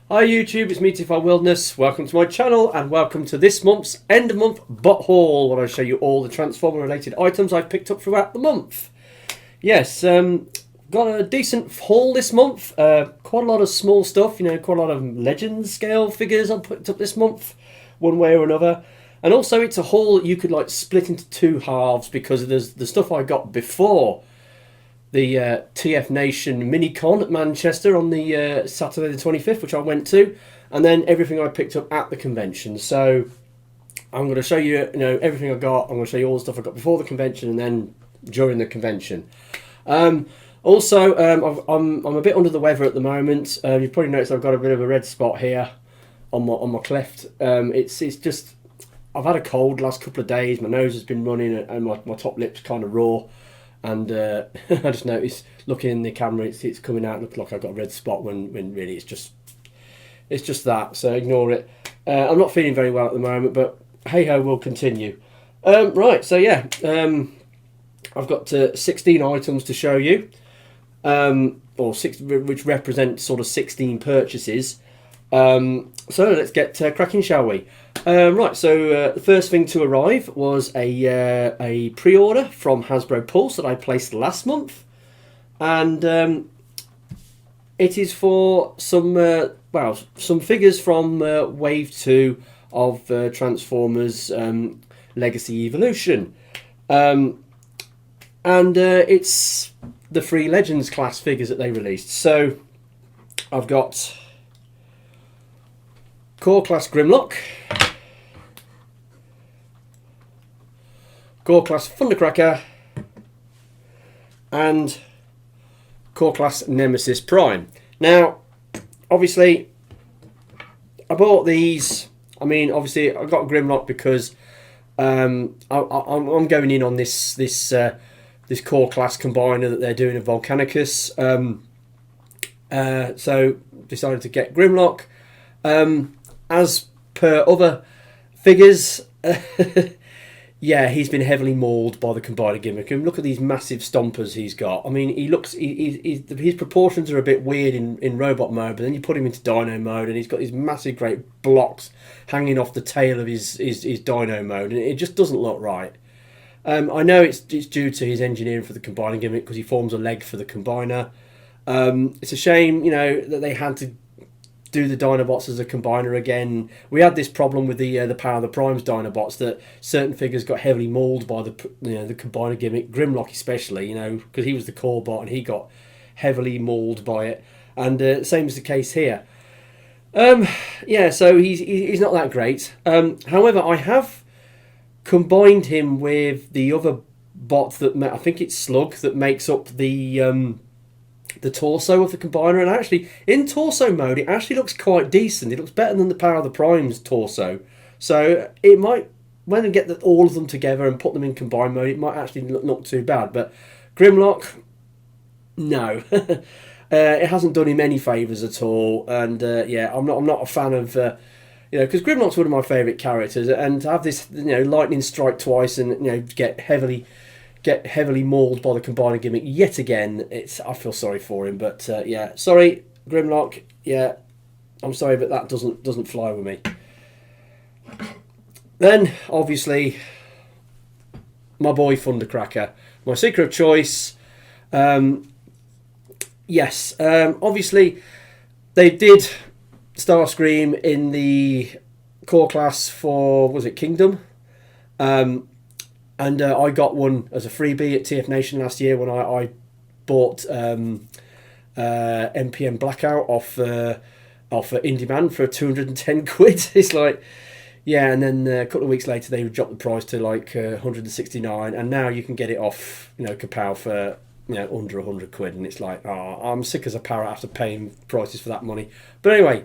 Hi YouTube, it's me TFI Wilderness. Welcome to my channel and welcome to this month's end of month bot haul, where I show you all the Transformer related items I've picked up throughout the month. Yes, got a decent haul this month. Quite a lot of small stuff, quite a lot of legend scale figures I picked up this month, one way or another. And also it's a haul that you could like split into two halves, because there's the stuff I got before the TFNation Mini-Con at Manchester on the Saturday the 25th, which I went to, and then everything I picked up at the convention. So I'm going to show you, everything I got. I'm going to show you all the stuff I got before the convention and then during the convention. Also, I'm a bit under the weather at the moment. You've probably noticed I've got a bit of a red spot here on my cleft. It's just I've had a cold the last couple of days. My nose has been running and my top lip's kind of raw. And I just noticed, looking in the camera, it's coming out looking like I've got a red spot when really it's just that. So ignore it. I'm not feeling very well at the moment, but hey ho, we'll continue. Right, so yeah, I've got 16 items to show you, which represent sort of 16 purchases. So let's get cracking, shall we? Right, so the first thing to arrive was a pre-order from Hasbro Pulse that I placed last month, and it is for some figures from Wave 2 of Transformers Legacy Evolution, and it's the free Legends class figures that they released. So I've got Core Class Grimlock, Core Class Thundercracker, and Core Class Nemesis Prime. Now, obviously, I bought these. I mean, obviously, I got Grimlock because I'm going in on this Core Class combiner that they're doing at Volcanicus. So decided to get Grimlock. As per other figures, yeah, he's been heavily mauled by the combiner gimmick. And look at these massive stompers he's got. I mean, his proportions are a bit weird in robot mode, but then you put him into Dino mode, and he's got these massive, great blocks hanging off the tail of his Dino mode, and it just doesn't look right. I know it's due to his engineering for the combiner gimmick, because he forms a leg for the combiner. It's a shame, that they had to do the Dinobots as a combiner again. We had this problem with the Power of the Primes Dinobots, that certain figures got heavily mauled by the combiner gimmick. Grimlock especially, because he was the core bot and he got heavily mauled by it. And same is the case here. Yeah, so he's not that great. However, I have combined him with the other bot that I think it's Slug, that makes up the torso of the combiner, and actually in torso mode it actually looks quite decent. It looks better than the Power of the Primes torso, so it might, when I get all of them together and put them in combine mode, it might actually look too bad. But Grimlock, no. It hasn't done him any favours at all, and yeah, I'm not a fan of because Grimlock's one of my favourite characters, and to have this lightning strike twice and get heavily mauled by the combiner gimmick yet again, I feel sorry for him. But yeah, sorry Grimlock, yeah, I'm sorry, but that doesn't fly with me. Then obviously my boy Thundercracker, my secret of choice. Yes, obviously they did Starscream in the core class for, was it Kingdom? And I got one as a freebie at TFNation last year when I bought MPM Blackout off IndieMan for 210 quid. It's like, yeah, and then a couple of weeks later they dropped the price to like 169, and now you can get it off Kapow for under 100 quid, and it's like, oh, I'm sick as a parrot after paying prices for that money. But anyway,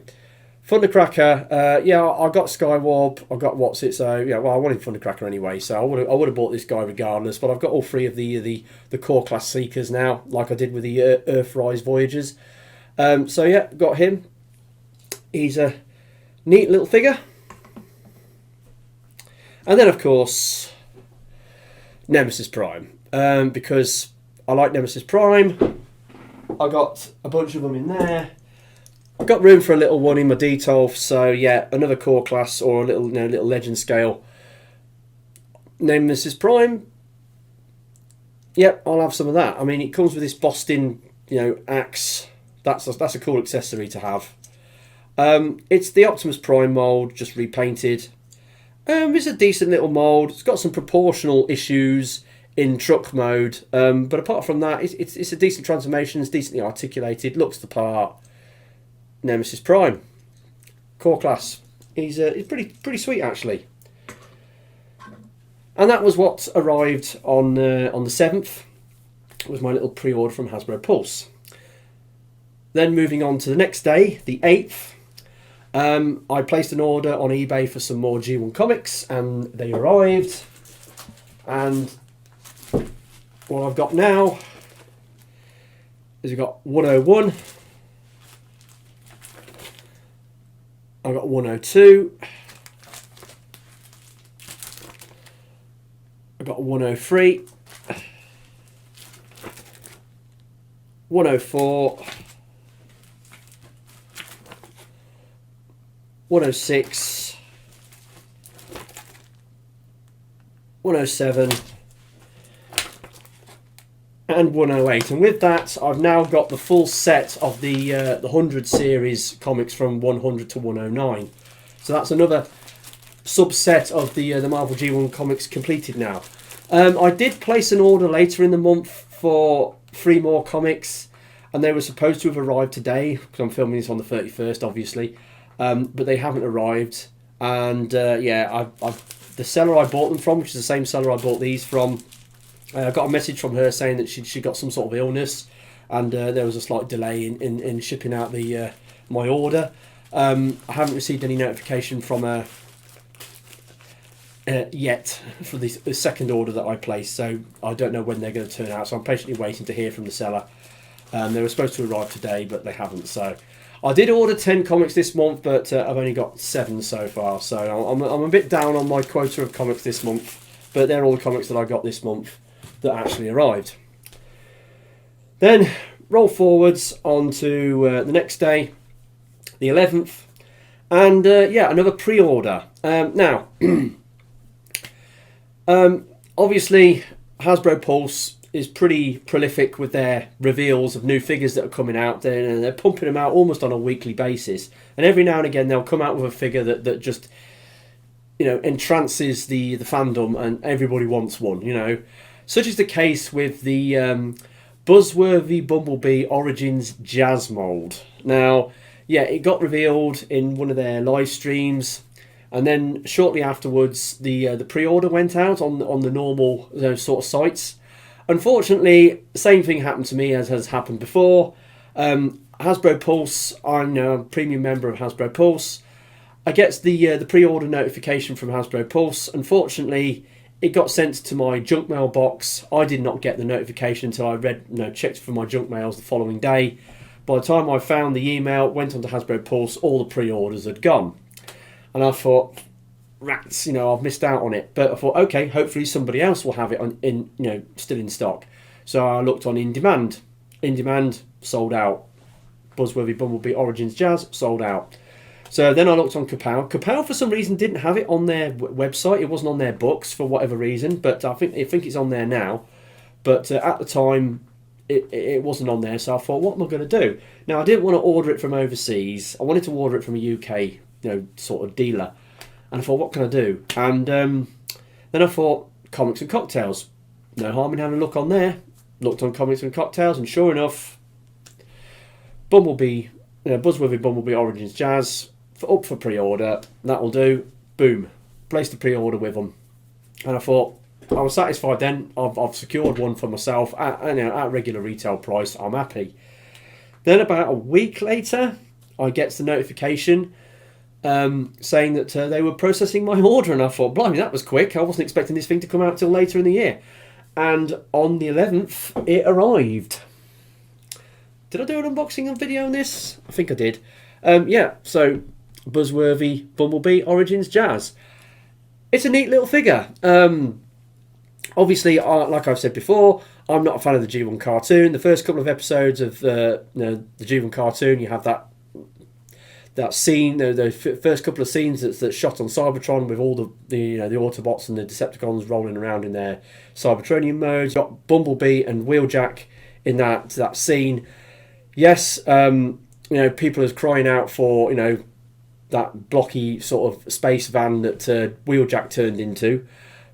Thundercracker, yeah, I got Skywarp, I got What's It, so yeah, well, I wanted Thundercracker anyway, so I would have bought this guy regardless. But I've got all three of the core class Seekers now, like I did with the Earthrise Voyagers. So yeah, got him. He's a neat little figure. And then of course Nemesis Prime, because I like Nemesis Prime. I got a bunch of them in there. I've got room for a little one in my Detolf, so yeah, another core class or a little, little legend scale Nemesis Prime. Yep, I'll have some of that. I mean, it comes with this Boston, axe. That's a cool accessory to have. It's the Optimus Prime mold, just repainted. It's a decent little mold. It's got some proportional issues in truck mode, but apart from that, it's a decent transformation. It's decently articulated, looks the part. Nemesis Prime, core class. He's pretty sweet actually. And that was what arrived on the 7th. Was my little pre-order from Hasbro Pulse. Then moving on to the next day, the 8th. I placed an order on eBay for some more G1 comics, and they arrived. And what I've got now is we've got 101. I've got 102. I've got 103. 104. 106. 107. And 108, and with that I've now got the full set of the 100 series comics from 100 to 109. So that's another subset of the Marvel G1 comics completed now. I did place an order later in the month for 3 more comics, and they were supposed to have arrived today because I'm filming this on the 31st, obviously, but they haven't arrived. And yeah, the seller I bought them from, which is the same seller I bought these from. I got a message from her saying that she got some sort of illness, and there was a slight delay in shipping out the my order. I haven't received any notification from her yet for the second order that I placed, so I don't know when they're going to turn out. So I'm patiently waiting to hear from the seller. They were supposed to arrive today, but they haven't. So I did order 10 comics this month, but I've only got 7 so far. So I'm a bit down on my quota of comics this month, but they're all the comics that I got this month that actually arrived. Then roll forwards onto the next day, the 11th, and yeah, another pre-order. Now, obviously, Hasbro Pulse is pretty prolific with their reveals of new figures that are coming out. They're pumping them out almost on a weekly basis, and every now and again they'll come out with a figure that just entrances the fandom, and everybody wants one. Such is the case with the Buzzworthy Bumblebee Origins Jazz mold. Now, yeah, it got revealed in one of their live streams, and then shortly afterwards, the pre-order went out on the normal sort of sites. Unfortunately, the same thing happened to me as has happened before. Hasbro Pulse, I'm a premium member of Hasbro Pulse. I get the pre-order notification from Hasbro Pulse. Unfortunately, it got sent to my junk mail box. I did not get the notification until I checked for my junk mails the following day. By the time I found the email, went onto Hasbro Pulse, all the pre-orders had gone. And I thought, rats, I've missed out on it. But I thought, okay, hopefully somebody else will have it still in stock. So I looked on In Demand. In Demand, sold out. Buzzworthy Bumblebee Origins Jazz, sold out. So then I looked on Kapow. Kapow, for some reason, didn't have it on their website. It wasn't on their books for whatever reason, but I think it's on there now. But at the time, it wasn't on there, so I thought, what am I going to do? Now, I didn't want to order it from overseas. I wanted to order it from a UK, sort of dealer. And I thought, what can I do? And then I thought, Comics and Cocktails. No harm in having a look on there. Looked on Comics and Cocktails, and sure enough, Bumblebee, Buzzworthy Bumblebee Origins Jazz, up for pre-order. That'll do. Boom. Placed the pre-order with them. And I thought, I was satisfied then. I've secured one for myself at regular retail price. I'm happy. Then about a week later, I get the notification saying that they were processing my order, and I thought, blimey, that was quick. I wasn't expecting this thing to come out till later in the year. And on the 11th, it arrived. Did I do an unboxing video on this? I think I did. Yeah, so Buzzworthy Bumblebee Origins Jazz. It's a neat little figure. Obviously, like I've said before, I'm not a fan of the G1 cartoon. The first couple of episodes of the G1 cartoon, you have that that scene, the first couple of scenes that's shot on Cybertron with all the Autobots and the Decepticons rolling around in their Cybertronian modes. You've got Bumblebee and Wheeljack in that scene. Yes, people are crying out for that blocky sort of space van that Wheeljack turned into,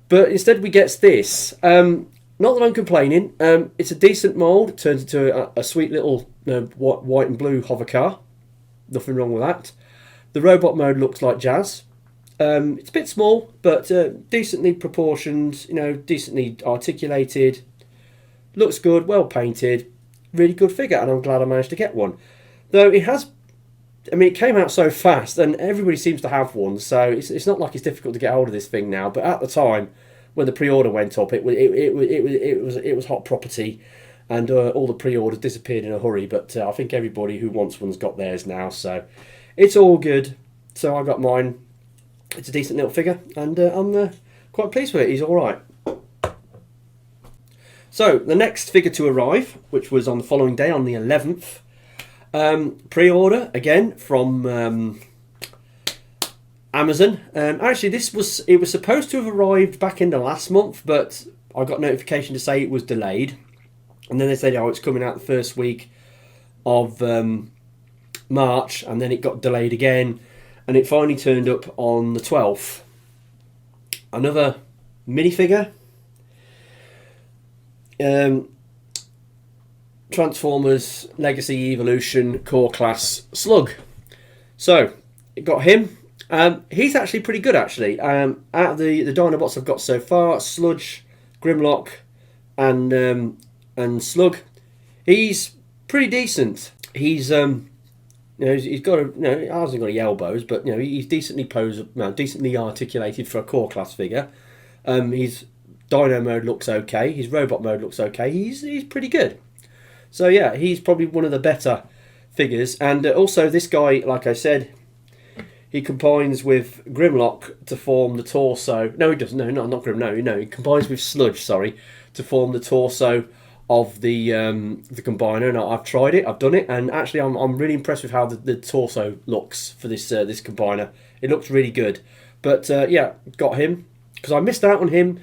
but instead we get this. Not that I'm complaining. It's a decent mould. It turns into a sweet little white and blue hover car. Nothing wrong with that. The robot mode looks like jazz. It's a bit small, but decently proportioned. Decently articulated. Looks good. Well painted. Really good figure, and I'm glad I managed to get one. Though it came out so fast, and everybody seems to have one, so it's not like it's difficult to get hold of this thing now. But at the time, when the pre-order went up, it was hot property, and all the pre-orders disappeared in a hurry. But I think everybody who wants one's got theirs now, so it's all good. So I got mine. It's a decent little figure, and I'm quite pleased with it. He's all right. So the next figure to arrive, which was on the following day, on the 11th, pre-order again from Amazon. Actually, it was supposed to have arrived back in the last month, but I got notification to say it was delayed, and then they said, it's coming out the first week of March, and then it got delayed again, and it finally turned up on the 12th. Another minifigure. Transformers Legacy Evolution Core Class Slug. So it got him. He's actually pretty good, actually. Out of the Dinobots I've got so far, Sludge, Grimlock, and Slug, he's pretty decent. He's he's got he hasn't got any elbows, but he's decently decently articulated for a core class figure. His Dino mode looks okay. His robot mode looks okay. He's pretty good. So yeah, he's probably one of the better figures. And also this guy, like I said, he combines with Grimlock to form the torso. No, he doesn't. No, not Grim. No, he combines with Sludge. Sorry, to form the torso of the combiner. And I've tried it. I've done it, and actually, I'm really impressed with how the torso looks for this combiner. It looks really good. But yeah, got him because I missed out on him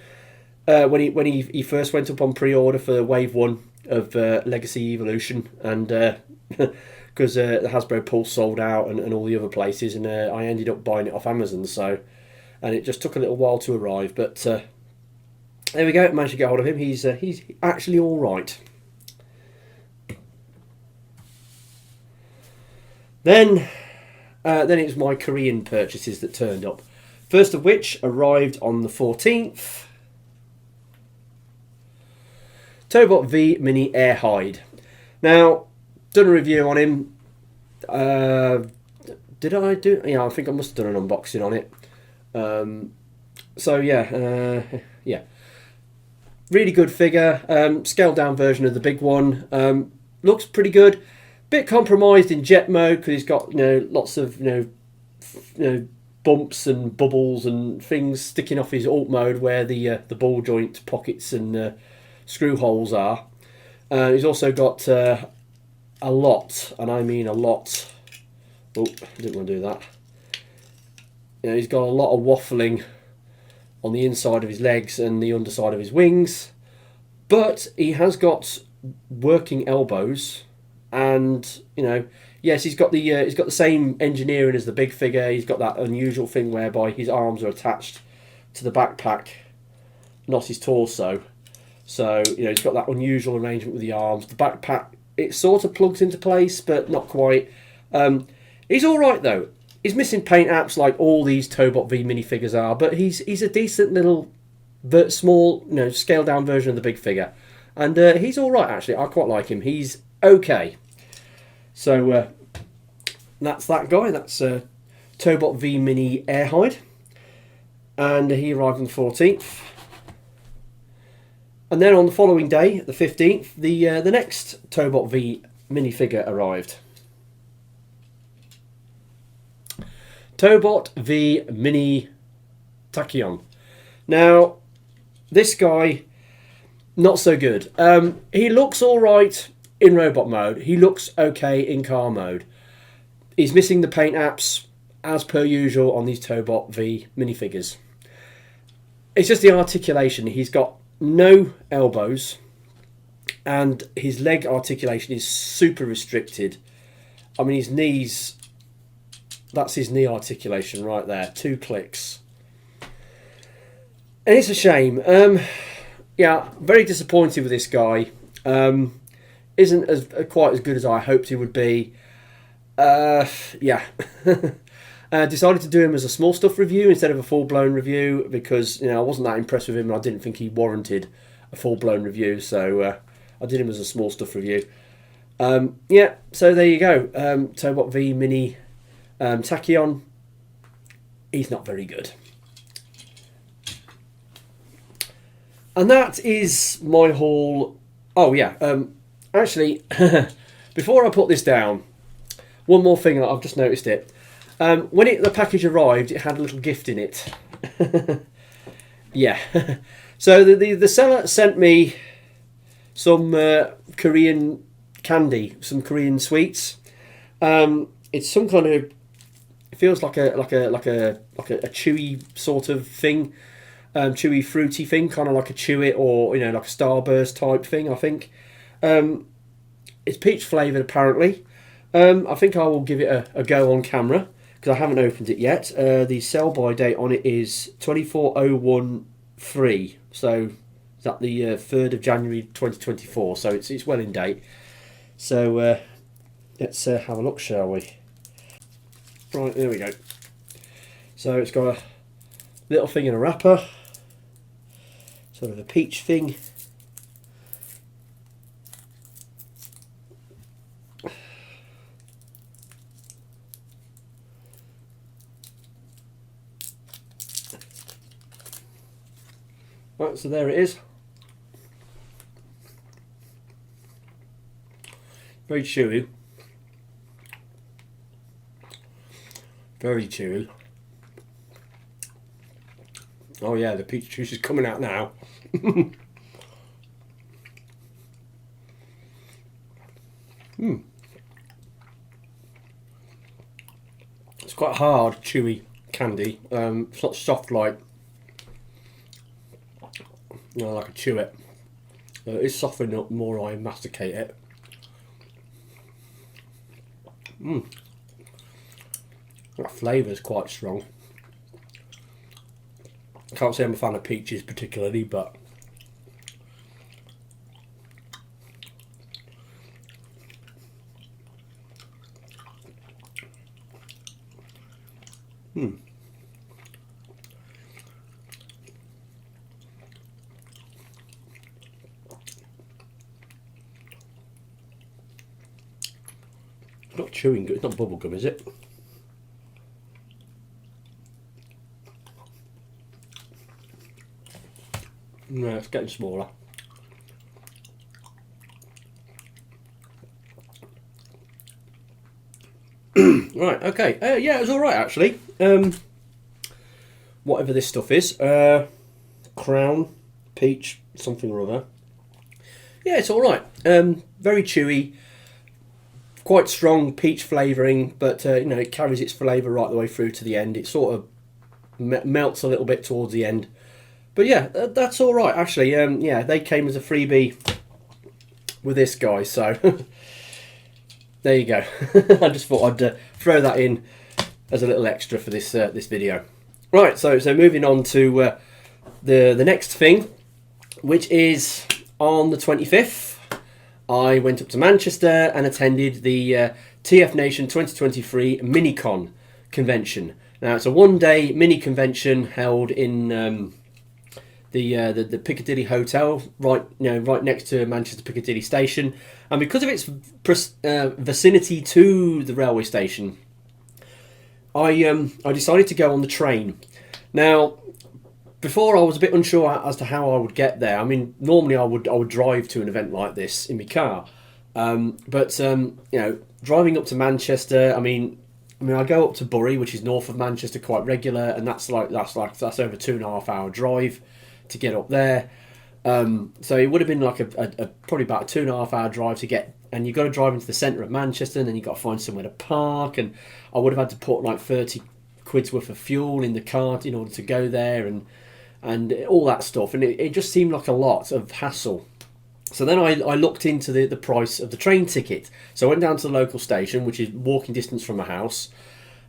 when he first went up on pre-order for Wave 1 of Legacy Evolution, and because the Hasbro Pulse sold out and all the other places, and I ended up buying it off Amazon. So, and it just took a little while to arrive, but there we go. Managed to get hold of him. He's actually all right. Then it was my Korean purchases that turned up. First of which arrived on the 14th. Tobot V Mini Air Hyde. Now, done a review on him. Did I do? Yeah, I think I must have done an unboxing on it. So yeah, yeah, really good figure. Scaled down version of the big one. Looks pretty good. Bit compromised in jet mode because he's got lots of bumps and bubbles and things sticking off his alt mode where the ball joint pockets and screw holes are. He's also got a lot, and I mean a lot. Oh, I didn't want to do that. He's got a lot of waffling on the inside of his legs and the underside of his wings, but he has got working elbows, and yes, he's got the same engineering as the big figure. He's got that unusual thing whereby his arms are attached to the backpack, not his torso. So he's got that unusual arrangement with the arms. The backpack, it sort of plugs into place, but not quite. He's all right though. He's missing paint apps like all these Tobot V minifigures are, but he's a decent little, small, scaled down version of the big figure, and he's all right actually. I quite like him. He's okay. So that's that guy. That's Tobot V Mini Air Hyde, and he arrived on the 14th. And then on the following day, the 15th, the next Tobot V minifigure arrived. Tobot V Mini Tachyon. Now, this guy, not so good. He looks all right in robot mode. He looks okay in car mode. He's missing the paint apps, as per usual, on these Tobot V minifigures. It's just the articulation. He's got no elbows, and his leg articulation is super restricted. I mean, his knees, that's his knee articulation right there. 2 clicks. And it's a shame. Yeah, very disappointed with this guy. Isn't quite as good as I hoped he would be. Yeah. Decided to do him as a small stuff review instead of a full-blown review because, you know, I wasn't that impressed with him and I didn't think he warranted a full-blown review, so I did him as a small stuff review. Yeah, so there you go. Tobot V Mini Tachyon. He's not very good. And that is my haul. Oh yeah, actually, before I put this down, one more thing, I've just noticed it. When the package arrived, it had a little gift in it. Yeah. So the seller sent me some Korean candy, some Korean sweets. It's some kind of, it feels like a chewy sort of thing, chewy fruity thing, kind of like a Chew It or, you know, like a Starburst type thing, I think. It's peach flavoured apparently. I think I will give it a go on camera because I haven't opened it yet. The sell by date on it is 24013, so is that the 3rd of January 2024, so it's well in date. So let's have a look, shall we? Right, there we go. So it's got a little thing in a wrapper, sort of a peach thing. Right, so there it is. Very chewy. Very chewy. Oh yeah, the peach juice is coming out now. It's quite hard, chewy candy. It's not soft like, you know, like a Chew It. It's softening up more I masticate it. That flavour is quite strong. I can't say I'm a fan of peaches particularly, but it's not chewing good. It's not bubblegum, is it? No, it's getting smaller. Right, okay. Yeah, it was alright actually. Whatever this stuff is. Crown, peach, something or other. Yeah, it's alright. Very chewy. Quite strong peach flavouring, but you know, it carries its flavour right the way through to the end. It sort of melts a little bit towards the end. But yeah, that's all right actually. Yeah, they came as a freebie with this guy, so there you go. I just thought I'd throw that in as a little extra for this this video. Right, so moving on to the next thing, which is on the 25th. I went up to Manchester and attended the TFNation 2023 Mini-Con convention. Now it's a one-day mini convention held in the Piccadilly Hotel, right next to Manchester Piccadilly Station, and because of its vicinity to the railway station, I decided to go on the train. Now, before I was a bit unsure as to how I would get there. I mean, normally I would drive to an event like this in my car, but you know, driving up to Manchester, I mean, I go up to Bury, which is north of Manchester, quite regular, and that's over a 2.5 hour drive to get up there. So it would have been like a probably about a 2.5 hour drive to get, and you've got to drive into the centre of Manchester, and then you've got to find somewhere to park, and I would have had to put like 30 quid's worth of fuel in the car in order to go there, and all that stuff, and it just seemed like a lot of hassle. So then I looked into the price of the train ticket. So I went down to the local station, which is walking distance from my house,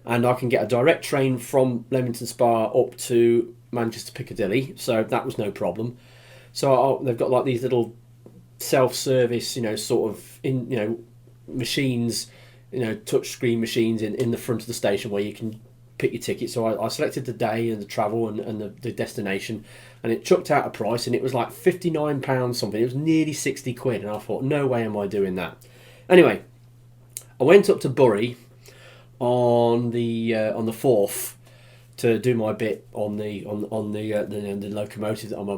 and I can get a direct train from Leamington Spa up to Manchester Piccadilly, so that was no problem. So they've got like these little self-service, sort of machines, touchscreen machines in the front of the station where you can pick your ticket. So I selected the day and the travel and the destination, and it chucked out a price, and it was like £59 something. It was nearly 60 quid, and I thought, no way am I doing that. Anyway, I went up to Bury on the 4th to do my bit on the locomotive that I'm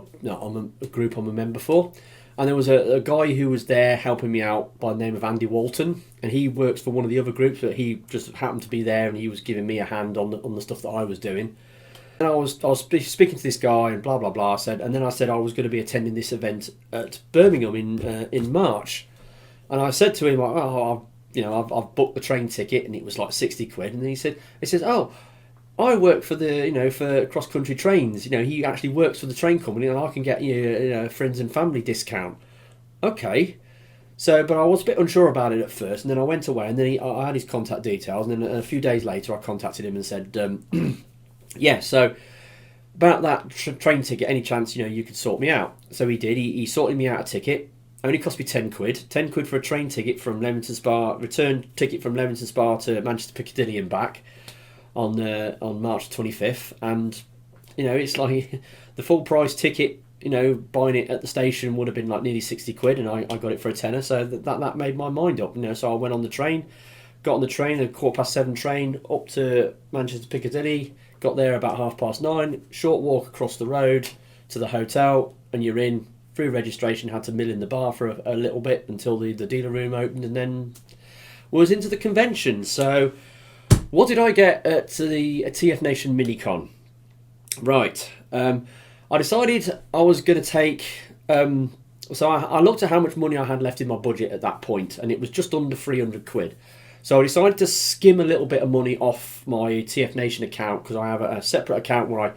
a group I'm a member for. And there was a guy who was there helping me out by the name of Andy Walton, and he works for one of the other groups, but he just happened to be there, and he was giving me a hand on the stuff that I was doing. And I was speaking to this guy, and blah blah blah. And then I said I was going to be attending this event at Birmingham in March, and I said to him, I've booked the train ticket, and it was like 60 quid. And then he says, oh, I work for for cross country trains. He actually works for the train company, and I can get you friends and family discount. Okay, but I was a bit unsure about it at first, and then I went away, and then I had his contact details, and then a few days later I contacted him and said, yeah, so about that train ticket, any chance you could sort me out? So he did. He sorted me out a ticket. Only cost me 10 quid. 10 quid for a train ticket from Leamington Spa, return ticket from Leamington Spa to Manchester Piccadilly and back on March 25th, and it's like the full price ticket. Buying it at the station would have been like nearly 60 quid, and I got it for a tenner. So that made my mind up. So I went on the train, got on the train, a 7:15 train up to Manchester Piccadilly. Got there about 9:30. Short walk across the road to the hotel, and you're in. Through registration, had to mill in the bar for a little bit until the dealer room opened, and then was into the convention. So what did I get at the TFNation Mini-Con? Right, I decided I was going to take... so I looked at how much money I had left in my budget at that point, and it was just under 300 quid. So I decided to skim a little bit of money off my TFNation account, because I have a separate account where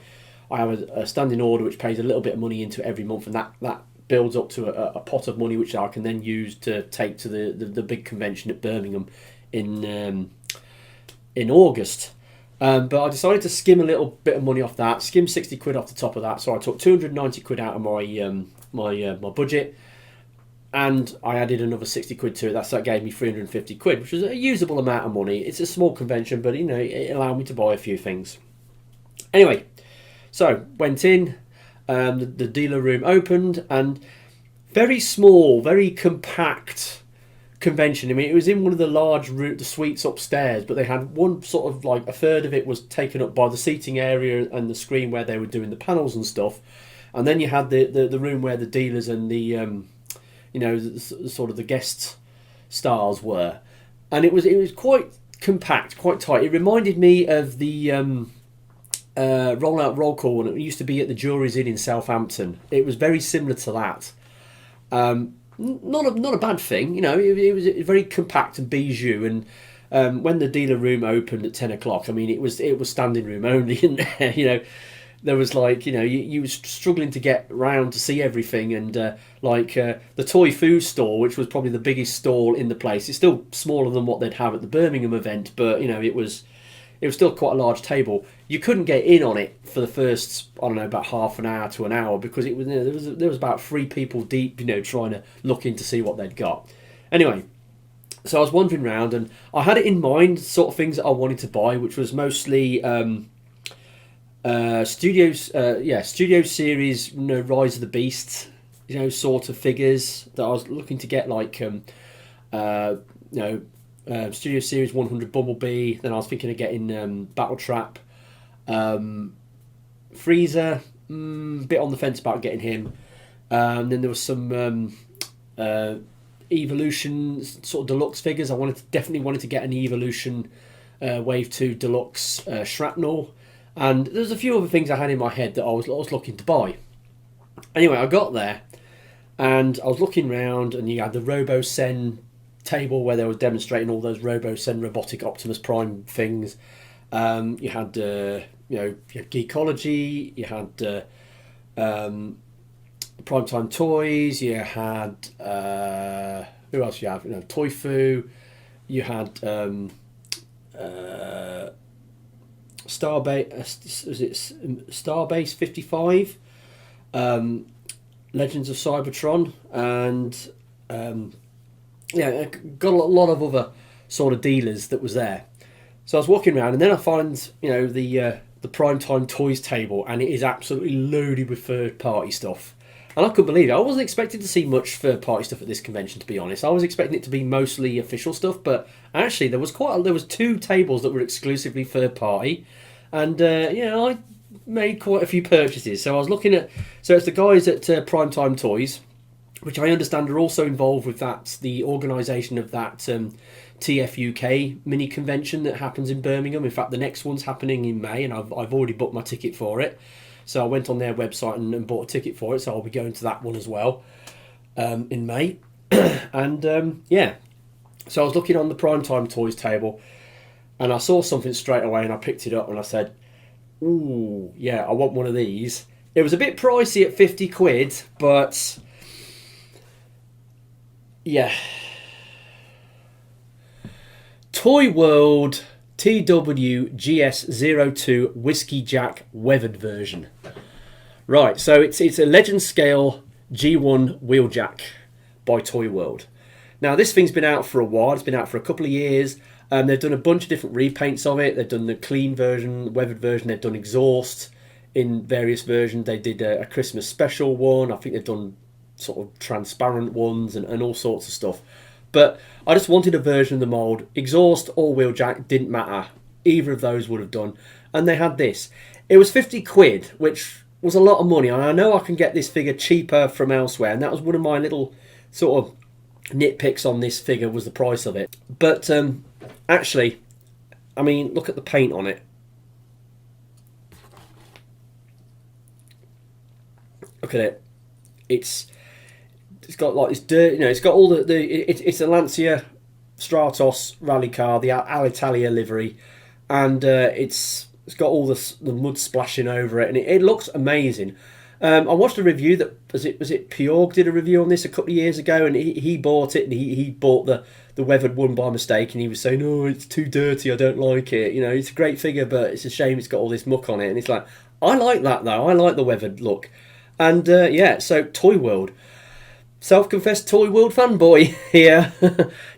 I have a standing order which pays a little bit of money into it every month, and that builds up to a pot of money which I can then use to take to the big convention at Birmingham in August. But I decided to skim a little bit of money off that, skim 60 quid off the top of that. So I took 290 quid out of my budget, and I added another 60 quid to it. That gave me 350 quid, which was a usable amount of money. It's a small convention, but it allowed me to buy a few things. Anyway, so went in. The dealer room opened, and very small, very compact convention. I mean, it was in one of the large the suites upstairs, but they had one sort of like a third of it was taken up by the seating area and the screen where they were doing the panels and stuff, and then you had the room where the dealers and the sort of the guest stars were, and it was quite compact, quite tight. It reminded me of the roll call when it used to be at the Jury's Inn in Southampton. It was very similar to that. Not a bad thing, it was very compact and bijou. And when the dealer room opened at 10 o'clock, I mean, it was standing room only in there. There was like, you were struggling to get round to see everything, and the toy food store, which was probably the biggest stall in the place. It's still smaller than what they'd have at the Birmingham event, but it was still quite a large table. You couldn't get in on it for the first, about half an hour to an hour, because it was there was about 3 people deep, trying to look in to see what they'd got. Anyway, so I was wandering around, and I had it in mind, sort of things that I wanted to buy, which was mostly Studio Series, Rise of the Beast, sort of figures that I was looking to get, like Studio Series 100 Bumblebee. Then I was thinking of getting Battle Trap, Freezer, bit on the fence about getting him. Then there was some Evolution sort of deluxe figures. I definitely wanted to get an Evolution Wave 2 Deluxe Shrapnel, and there's a few other things I had in my head that I was looking to buy. Anyway, I got there, And I was looking around, and you had the RoboSen table where they were demonstrating all those RoboSen robotic Optimus Prime things. You had Geekology, you had Primetime Toys, you had who else you have? Toyfu, you had Starbase 55, Legends of Cybertron, and got a lot of other sort of dealers that was there. So I was walking around, and then I find the Primetime Toys table, and it is absolutely loaded with third party stuff. And I couldn't believe it. I wasn't expecting to see much third party stuff at this convention, to be honest. I was expecting it to be mostly official stuff, but actually there was two tables that were exclusively third party, and I made quite a few purchases. So I was looking at, so it's the guys at Primetime Toys, which I understand are also involved with the organisation of that TFUK mini convention that happens in Birmingham. In fact, the next one's happening in May, and I've already booked my ticket for it. So I went on their website and bought a ticket for it, so I'll be going to that one as well in May. And so I was looking on the Primetime Toys table, and I saw something straight away, and I picked it up, and I said, ooh, yeah, I want one of these. It was a bit pricey at 50 quid, but yeah. Toyworld TWGS02 Whiskey Jack weathered version. Right, so it's a legend scale G1 wheeljack by Toyworld. Now this thing's been out for a while. It's been out for a couple of years. They've done a bunch of different repaints of it. They've done the clean version, the weathered version. They've done exhaust in various versions. They did a Christmas special one. I think they've done sort of transparent ones and all sorts of stuff. But I just wanted a version of the mould. Exhaust or wheeljack, didn't matter. Either of those would have done. And they had this. It was 50 quid, which was a lot of money. And I know I can get this figure cheaper from elsewhere. And that was one of my little sort of nitpicks on this figure, was the price of it. But actually, I mean, look at the paint on it. Look at it. It's got like this dirt, it's got all it's a Lancia Stratos rally car, the Alitalia livery, and it's got all the mud splashing over it, and it looks amazing. I watched a review that was it Pjorg did a review on this a couple of years ago, and he bought it, and he bought the weathered one by mistake, and he was saying, "Oh, it's too dirty, I don't like it. It's a great figure, but it's a shame it's got all this muck on it." And it's like, I like that though. I like the weathered look, and so Toyworld. Self-confessed Toyworld fanboy here.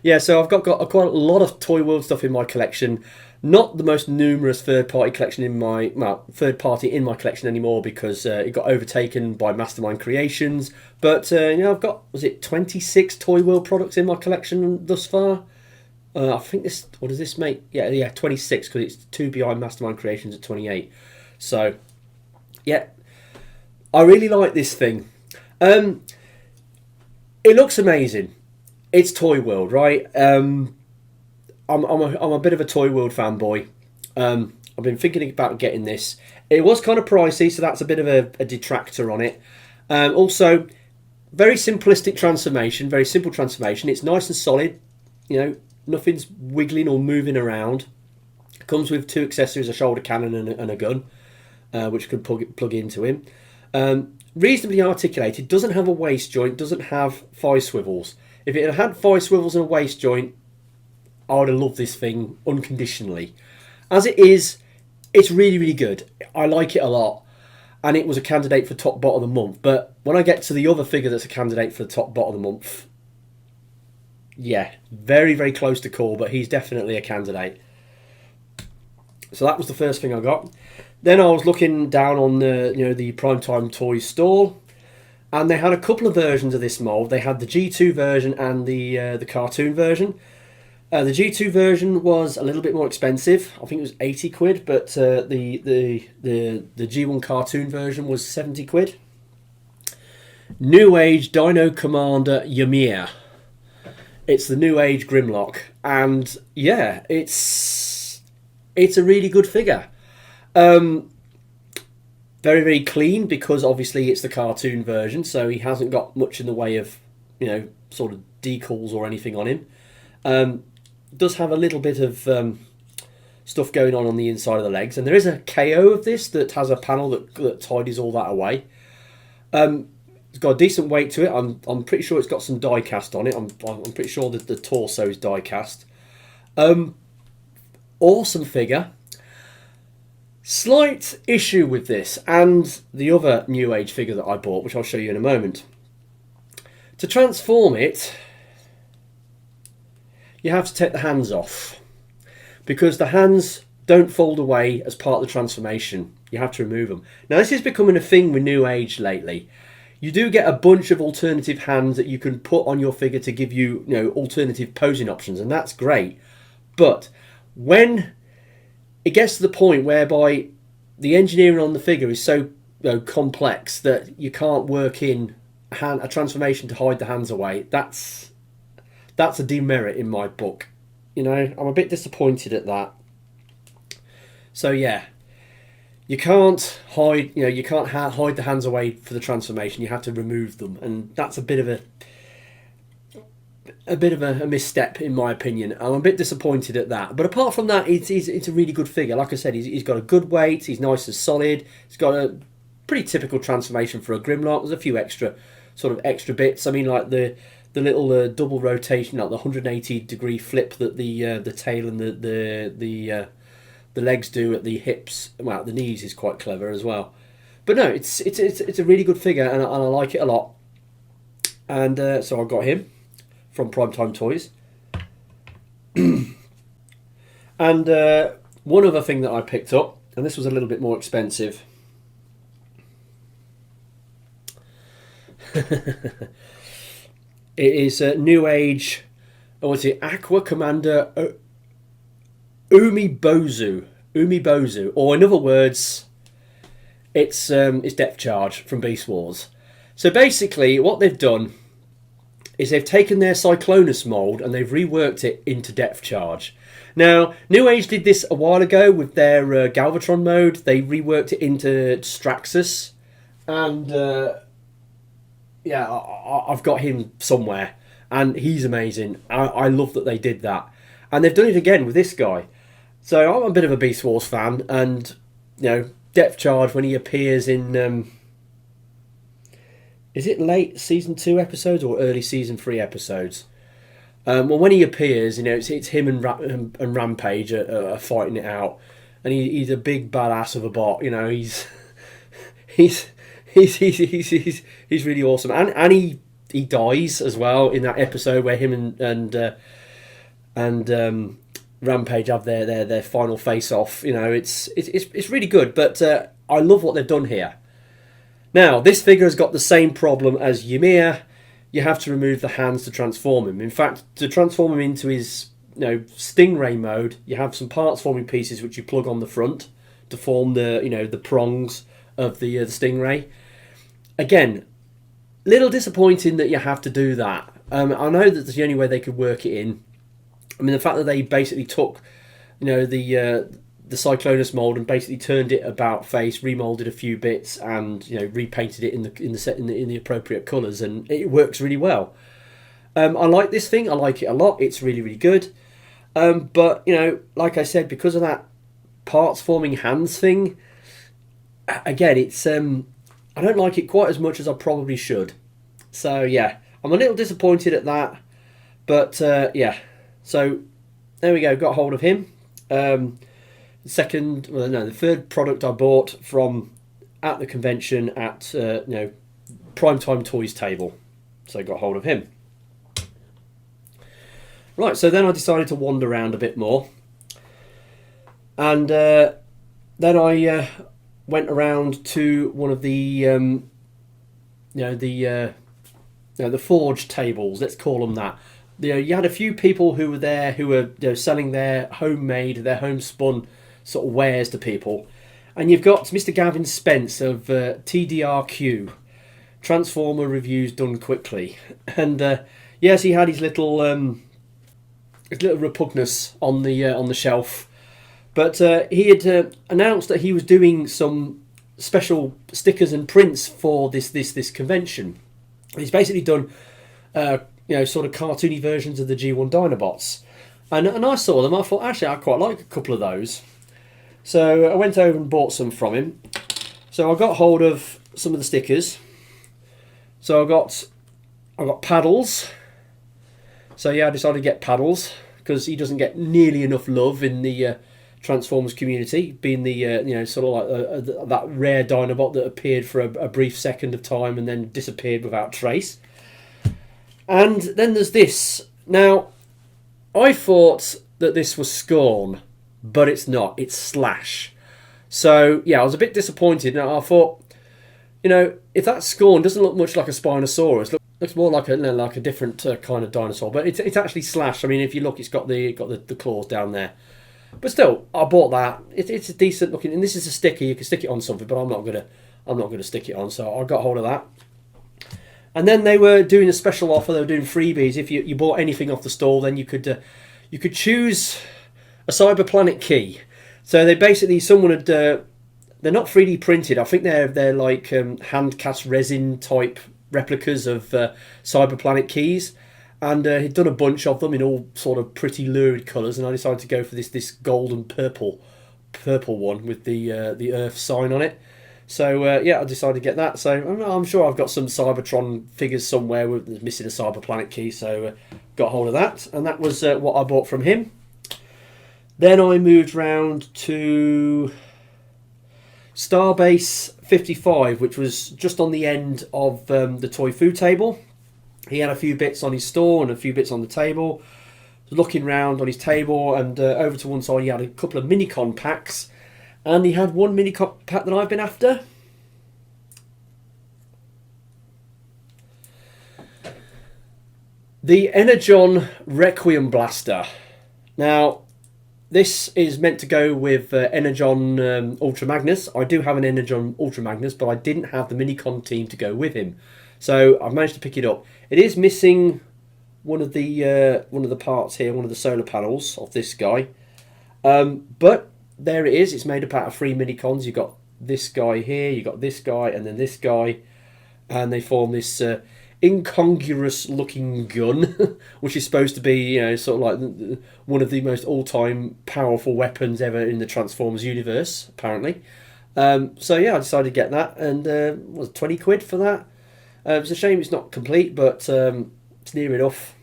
Yeah, so I've got quite a lot of Toyworld stuff in my collection. Not the most numerous third-party collection in my collection anymore, because it got overtaken by Mastermind Creations. But I've got 26 Toyworld products in my collection thus far. I think this. What does this make? Yeah, 26, because it's 2 behind Mastermind Creations at 28. So yeah, I really like this thing. It looks amazing. It's Toyworld, right? I'm a bit of a Toyworld fanboy. I've been thinking about getting this. It was kind of pricey, so that's a bit of a detractor on it. Also, very simplistic transformation, very simple transformation. It's nice and solid. Nothing's wiggling or moving around. Comes with 2 accessories, a shoulder cannon and a gun, which can plug into him. Reasonably articulated, doesn't have a waist joint, doesn't have 5 swivels. If it had 5 swivels and a waist joint, I would have loved this thing unconditionally. As it is, it's really, really good. I like it a lot. And it was a candidate for top bot of the month. But when I get to the other figure that's a candidate for the top bot of the month, yeah, very, very close to call, but he's definitely a candidate. So that was the first thing I got. Then I was looking down on the Primetime Toys stall, and they had a couple of versions of this mould. They had the G2 version and the cartoon version. The G2 version was a little bit more expensive. I think it was 80 quid, but the G1 cartoon version was 70 quid. Newage Dino Commander Ymir. It's the Newage Grimlock, and yeah, it's a really good figure. very, very clean because obviously it's the cartoon version, so he hasn't got much in the way of, you know, sort of decals or anything on him. Does have a little bit of stuff going on the inside of the legs, and there is a KO of this that has a panel that tidies all that away. It's got a decent weight to it. I'm pretty sure it's got some die cast on it. I'm pretty sure that the torso is die cast. Awesome figure. Slight issue with this and the other Newage figure that I bought, which I'll show you in a moment. To transform it, you have to take the hands off, because the hands don't fold away as part of the transformation. You have to remove them. Now, this is becoming a thing with Newage lately. You do get a bunch of alternative hands that you can put on your figure to give you, you know, alternative posing options, and that's great. But when it gets to the point whereby the engineering on the figure is so, you know, complex that you can't work in a transformation to hide the hands away, that's a demerit in my book. You know, I'm a bit disappointed at that. So yeah, you can't hide. You know, you can't hide the hands away for the transformation. You have to remove them, and that's a bit of a misstep in my opinion. I'm a bit disappointed at that. But apart from that, it's a really good figure. Like I said, he's got a good weight. He's nice and solid. He's got a pretty typical transformation for a Grimlock. There's a few extra bits. I mean, like the little double rotation, like the 180-degree flip that the tail and the legs do at the hips, well, at the knees, is quite clever as well. But no, it's a really good figure, and I like it a lot. And so I got him from Primetime Toys. And one other thing that I picked up, and this was a little bit more expensive. It is Newage, what's it? Aqua Commander Umibozu, or in other words, it's Depth Charge from Beast Wars. So basically, what they've done is they've taken their Cyclonus mould and they've reworked it into Depth Charge. Now, Newage did this a while ago with their Galvatron mode. They reworked it into Straxus, and yeah, I've got him somewhere, and he's amazing. I love that they did that, and they've done it again with this guy. So I'm a bit of a Beast Wars fan, and you know, Depth Charge when he appears in is it late season 2 episodes or early season 3 episodes? Well, when he appears, you know, it's him and Rampage are fighting it out, and he's a big badass of a bot. You know, he's really awesome, and he dies as well in that episode where him and Rampage have their final face off. You know, it's really good, but I love what they've done here. Now, this figure has got the same problem as Ymir. You have to remove the hands to transform him. In fact, to transform him into his, you know, Stingray mode, you have some parts forming pieces which you plug on the front to form the, you know, the prongs of the Stingray. Again, little disappointing that you have to do that. I know that that's the only way they could work it in. I mean, the fact that they basically took, you know, the Cyclonus mold and basically turned it about face, remolded a few bits, and you know, repainted it in the appropriate colours, and it works really well. I like this thing. I like it a lot. It's really, really good. But you know, like I said, because of that parts forming hands thing, again, it's I don't like it quite as much as I probably should. So yeah, I'm a little disappointed at that. But yeah, so there we go. Got hold of him. The third product I bought from at the convention at you know, Primetime Toys table. So I got hold of him. Right, so then I decided to wander around a bit more, and then I went around to one of the the forge tables. Let's call them that. You had a few people who were there who were, you know, selling their homemade, their homespun sort of wares to people, and you've got Mr. Gavin Spence of TRDQ, Transformer Reviews Done Quickly, and yes, he had his little repugnance on the shelf, but he had announced that he was doing some special stickers and prints for this convention. He's basically done sort of cartoony versions of the G1 Dinobots, and I saw them. I thought actually I quite like a couple of those, so I went over and bought some from him. So I got hold of some of the stickers. So I got paddles. So yeah, I decided to get paddles because he doesn't get nearly enough love in the Transformers community, being the sort of like that rare Dinobot that appeared for a brief second of time and then disappeared without trace. And then there's this. Now, I thought that this was Scorn, but it's not. It's Slash. So yeah, I was a bit disappointed. Now I thought, if that Scorn doesn't look much like a Spinosaurus, looks more like a different kind of dinosaur. But it's actually Slash. I mean, if you look, it's got the claws down there. But still, I bought that. It's a decent looking, and this is a sticker. You can stick it on something, but I'm not gonna stick it on. So I got hold of that. And then they were doing a special offer. They were doing freebies. If you bought anything off the store, then you could choose a Cyberplanet key. So they basically, someone had they're not 3D printed. I think they're like hand cast resin type replicas of Cyberplanet keys. And he'd done a bunch of them in all sort of pretty lurid colours, and I decided to go for this golden purple one with the Earth sign on it. So I decided to get that. So I'm sure I've got some Cybertron figures somewhere with missing a Cyberplanet key. So got hold of that, and that was what I bought from him. Then I moved round to Starbase 55, which was just on the end of the toy food table. He had a few bits on his store and a few bits on the table. Looking round on his table, and over to one side he had a couple of Minicon packs, and he had one Minicon pack that I've been after. The Energon Requiem Blaster. Now, this is meant to go with Energon Ultra Magnus. I do have an Energon Ultra Magnus, but I didn't have the Minicon team to go with him. So I've managed to pick it up. It is missing one of the parts here, one of the solar panels of this guy. But there it is. It's made up out of 3 Minicons. You've got this guy here, you've got this guy, and then this guy. And they form this incongruous looking gun, which is supposed to be, sort of like one of the most all-time powerful weapons ever in the Transformers universe, apparently. So yeah, I decided to get that, and was 20 quid for that. It's a shame it's not complete, but it's near enough.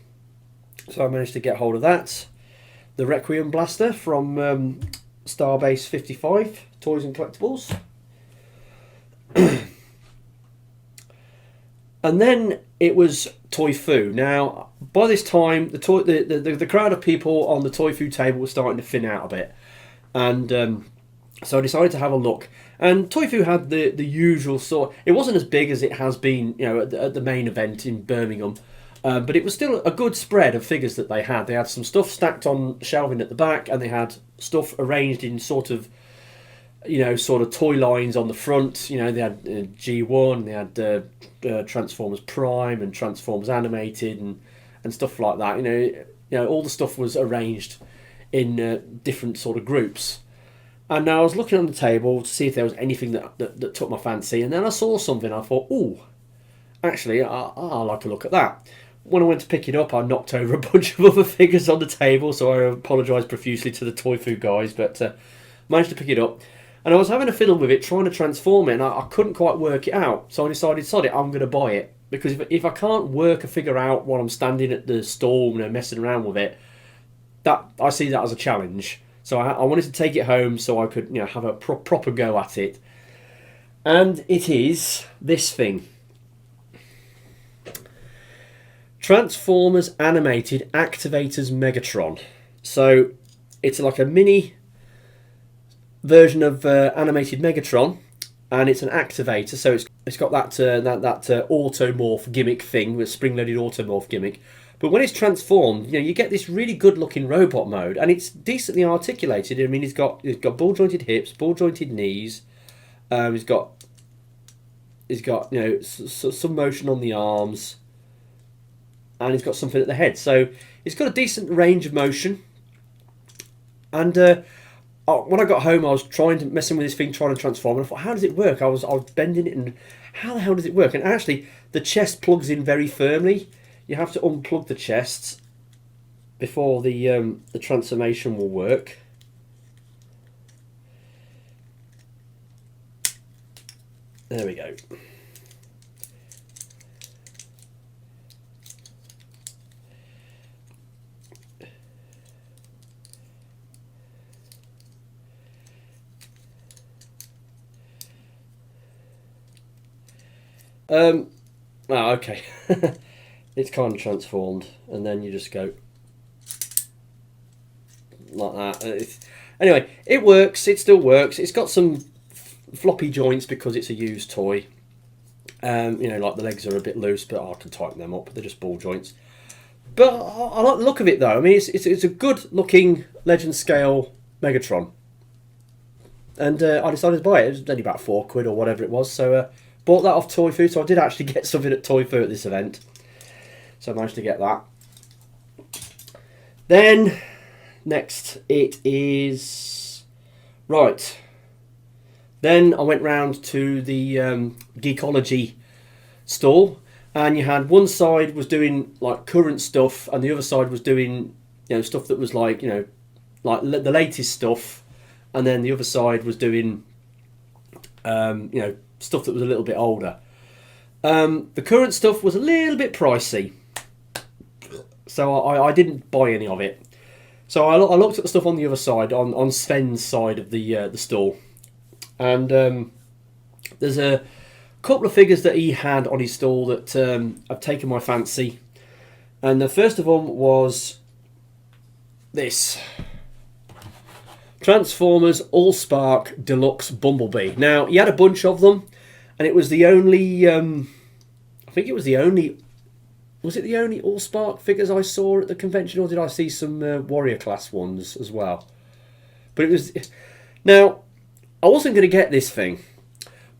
So I managed to get hold of that. The Requiem Blaster from Starbase 55, Toys and Collectibles. And then it was Toy Foo. Now, by this time, the crowd of people on the Toy Foo table was starting to thin out a bit. And so I decided to have a look. And Toy Foo had the usual sort. It wasn't as big as it has been, at the main event in Birmingham, but it was still a good spread of figures that they had. They had some stuff stacked on shelving at the back, and they had stuff arranged in sort of toy lines on the front. They had G1, they had Transformers Prime and Transformers Animated and stuff like that. All the stuff was arranged in different sort of groups. And now I was looking on the table to see if there was anything that took my fancy, and then I saw something. I thought, ooh, actually, I'll like to look at that. When I went to pick it up, I knocked over a bunch of other figures on the table, so I apologise profusely to the Toy Food guys, but managed to pick it up. And I was having a fiddle with it, trying to transform it, and I couldn't quite work it out. So I decided, sod it, I'm going to buy it. Because if I can't work a figure out while I'm standing at the stall, messing around with it, I see that as a challenge. So I wanted to take it home so I could have a proper go at it. And it is this thing. Transformers Animated Activators Megatron. So it's like a mini version of animated Megatron, and it's an activator. So it's got that automorph gimmick thing, with spring-loaded automorph gimmick. But when it's transformed, you get this really good-looking robot mode, and it's decently articulated. I mean, it's got ball-jointed hips, ball-jointed knees. He's got some motion on the arms, and he's got something at the head. So it's got a decent range of motion, and when I got home, I was messing with this thing, trying to transform, and I thought, how does it work? I was bending it, and how the hell does it work? And actually, the chest plugs in very firmly. You have to unplug the chest before the transformation will work. There we go. Okay. It's kind of transformed, and then you just go like that. Anyway, it works. It still works. It's got some floppy joints because it's a used toy. You know, like the legs are a bit loose, but I can tighten them up. They're just ball joints. But I like the look of it, though. I mean, it's a good-looking Legend scale Megatron. And I decided to buy it. It was only about £4 or whatever it was. So bought that off Toy Food. So I did actually get something at Toy Food at this event. So I managed to get that. Then, next it is... Right. Then I went round to the Geekology stall. And you had one side was doing like current stuff, and the other side was doing, you know, stuff that was like, you know, like the latest stuff, and then the other side was doing, you know, stuff that was a little bit older. The current stuff was a little bit pricey, so I didn't buy any of it. So I looked at the stuff on the other side, on Sven's side of the stall, and there's a couple of figures that he had on his stall that have taken my fancy. And the first of them was this Transformers Allspark Deluxe Bumblebee. Now, he had a bunch of them, and it was the only, I think it was the only, was it the only Allspark figures I saw at the convention, or did I see some Warrior class ones as well? But it was, now, I wasn't going to get this thing.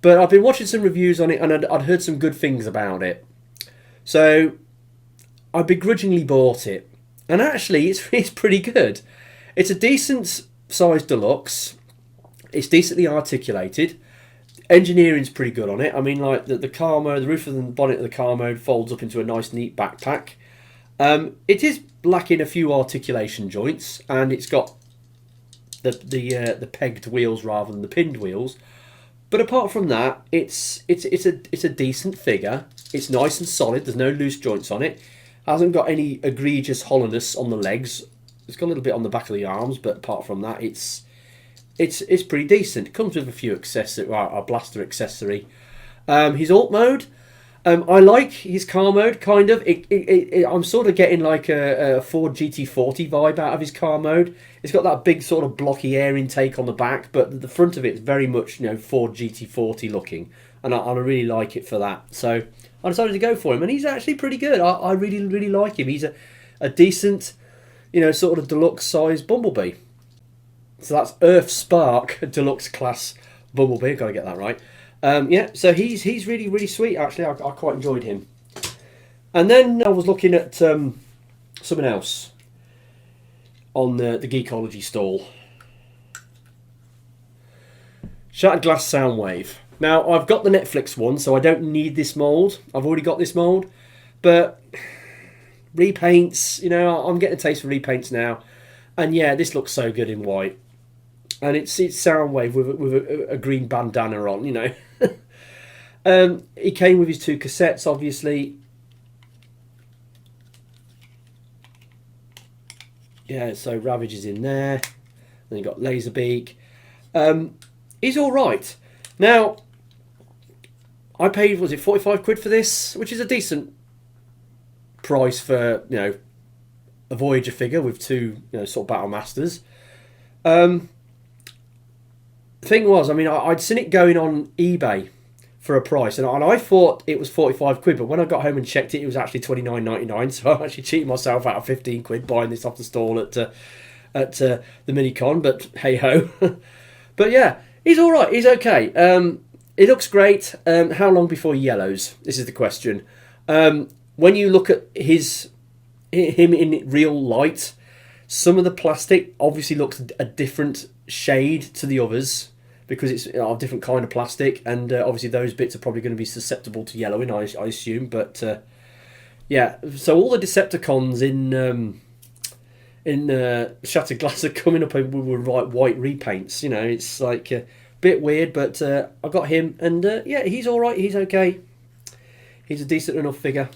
But I've been watching some reviews on it, and I'd heard some good things about it. So I begrudgingly bought it. And actually, it's pretty good. It's a decent sized deluxe. It's decently articulated. Engineering's pretty good on it. I mean, like the car mode, the roof of the bonnet of the car mode folds up into a nice, neat backpack. It is lacking a few articulation joints, and it's got the pegged wheels rather than the pinned wheels. But apart from that, it's a decent figure. It's nice and solid. There's no loose joints on it. Hasn't got any egregious hollowness on the legs. It's got a little bit on the back of the arms, but apart from that, it's pretty decent. It comes with a few accessories, a blaster accessory. His alt mode, I like his car mode, kind of. I'm sort of getting like a Ford GT40 vibe out of his car mode. It's got that big sort of blocky air intake on the back, but the front of it is very much, you know, Ford GT40 looking, and I really like it for that. So I decided to go for him, and he's actually pretty good. I really, really like him. He's a decent, you know, sort of deluxe size Bumblebee. So that's Earthspark Deluxe class Bumblebee. Got to get that right. Yeah, so he's really, really sweet, actually. I quite enjoyed him. And then I was looking at something else on the Geekology stall. Shattered Glass Soundwave. Now, I've got the Netflix one, so I don't need this mould. I've already got this mould. But repaints, you know, I'm getting a taste for repaints now. And yeah, this looks so good in white. And it's Soundwave with a green bandana on, you know. He came with his 2 cassettes, obviously. Yeah, so Ravage is in there. Then you got Laserbeak. He's all right. Now, I paid, was it £45 for this? Which is a decent price for, you know, a Voyager figure with 2, you know, sort of Battle Masters. The thing was, I mean, I'd seen it going on eBay for a price, and I thought it was £45, but when I got home and checked it, it was actually £29.99. So I actually cheated myself out of £15 buying this off the stall at the Minicon. But hey ho. But yeah, he's all right. He's okay. It looks great. How long before he yellows? This is the question. When you look at him in real light, some of the plastic obviously looks a different shade to the others because it's a different kind of plastic, and obviously those bits are probably going to be susceptible to yellowing, I assume. But yeah, so all the Decepticons in Shattered Glass are coming up with white repaints. You know, it's like a bit weird, but I got him, and yeah, he's all right. He's okay. He's a decent enough figure.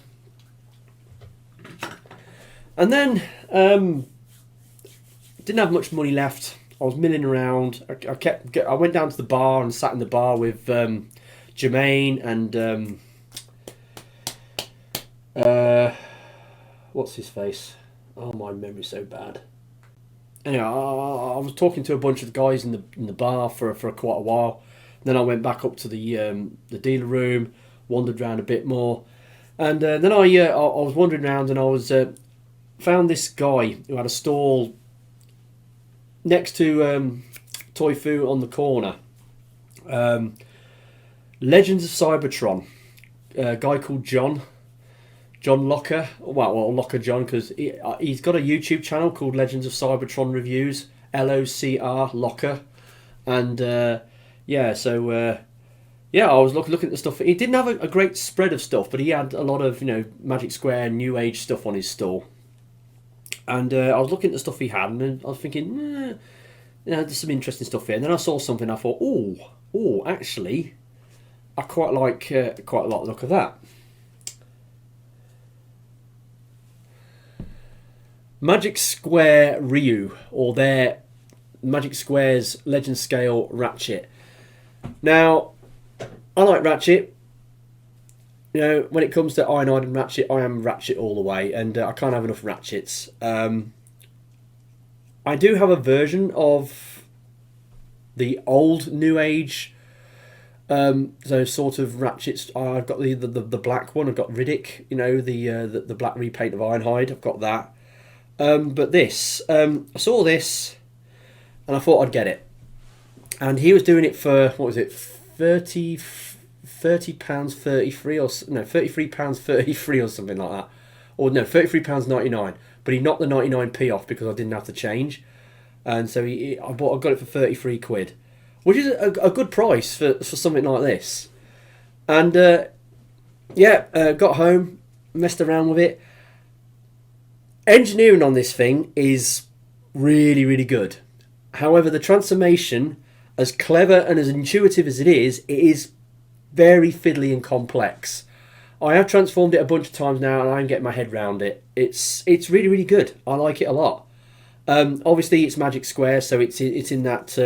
And then didn't have much money left. I was milling around. I went down to the bar and sat in the bar with Jermaine and what's his face? Oh, my memory's so bad. Anyway, I was talking to a bunch of guys in the bar for quite a while. Then I went back up to the dealer room, wandered around a bit more, and then I was wandering around and I was found this guy who had a stall next to Toy Fu on the corner. Legends of Cybertron. A guy called John Locker. Well, Locker John, because he's got a YouTube channel called Legends of Cybertron Reviews. LOCR Locker. And yeah, so yeah, I was looking at the stuff. He didn't have a great spread of stuff, but he had a lot of, you know, Magic Square and Newage stuff on his stall. And I was looking at the stuff he had, and I was thinking, you know, there's some interesting stuff here. And then I saw something, I thought, oh, actually, I quite like quite a lot of the look of that. Magic Square Ryu, or their Magic Square's Legend Scale Ratchet. Now, I like Ratchet. You know, when it comes to Ironhide and Ratchet, I am Ratchet all the way, and I can't have enough Ratchets. I do have a version of the old New Age, so sort of Ratchets. I've got the black one. I've got Riddick. You know, the black repaint of Ironhide. I've got that. But this, I saw this, and I thought I'd get it. And he was doing it for, what was it, £30 33, or no, £33 33 or something like that, or no, £33.99. But he knocked the 99p off because I didn't have to change, and so I got it for 33 quid, which is a good price for something like this. And yeah, got home, messed around with it. Engineering on this thing is really, really good. However, the transformation, as clever and as intuitive as it is very fiddly and complex. I have transformed it a bunch of times now, and I'm getting my head around it. It's really, really good. I like it a lot. Obviously, it's Magic Square, so it's in that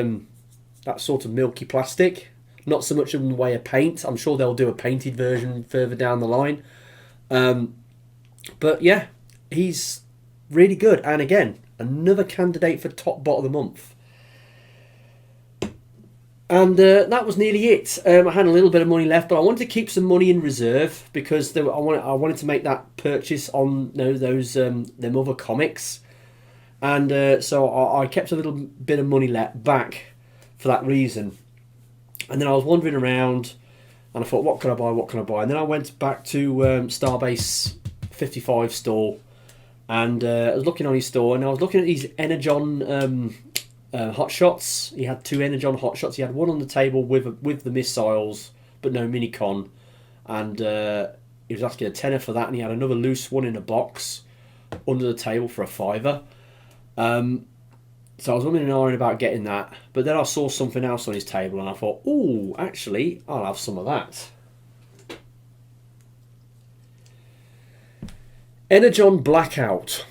that sort of milky plastic. Not so much in the way of paint. I'm sure they'll do a painted version further down the line. But yeah, he's really good. And again, another candidate for top bot of the month. And that was nearly it. I had a little bit of money left, but I wanted to keep some money in reserve because I wanted to make that purchase on, you know, those them other comics, and so I kept a little bit of money back for that reason. And then I was wandering around, and I thought, what can I buy? What can I buy? And then I went back to Starbase 55 store, and I was looking on his store, and I was looking at these Energon. Hot shots. He had 2 Energon hot shots. He had one on the table with the missiles, but no Minicon, and he was asking a tenner for that. And he had another loose one in a box under the table for a £5. So I was umming and ahhing about getting that, but then I saw something else on his table, and I thought, oh, actually, I'll have some of that. Energon Blackout.